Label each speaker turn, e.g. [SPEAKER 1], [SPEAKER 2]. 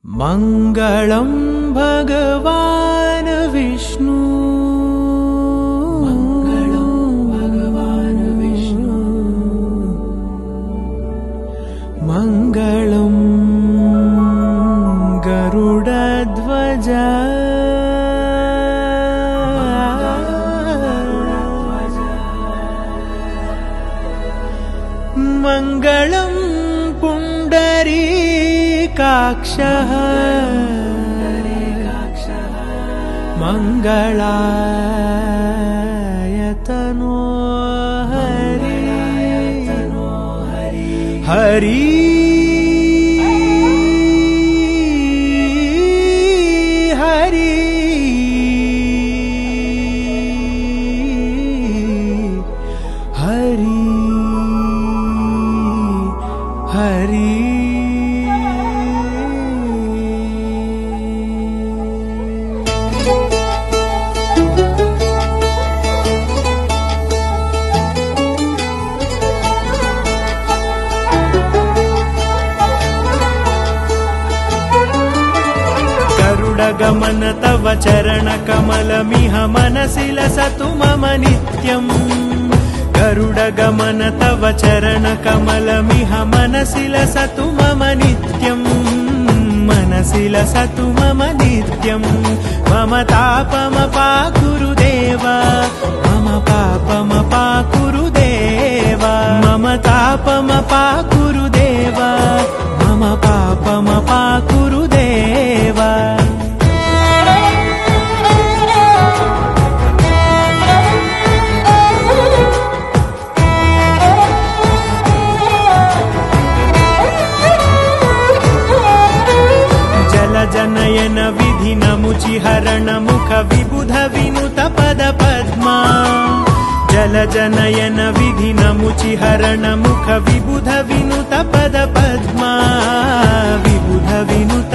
[SPEAKER 1] मङ्गलं भगवान् विष्णु मङ्गलं भगवान् विष्णु मङ्गलं गरुडध्वज मङ्गलं पुण्डरीकाक्षः मङ्गलायतनो हरि हरि हरि हरि हरि गरुडगमन तव चरणकमलमिह मनसि लसतु मम नित्यम् गरुडगमन तव चरणकमलमिह मनसि लसतु मम नित्यम् मनसि लसतु मम नित्यम् मम तापमपाकुरु देव मम पापमपाकुरु देव मम तापमपाकुरु देव मम पापमपाकुरु देव जनयन विधि नमुचिहरण मुख विबुध विनुत पद पद्मा जल जनयन विधि नमुचिहरण मुख विबुध विनुत पद पद्मा विबुध विनुत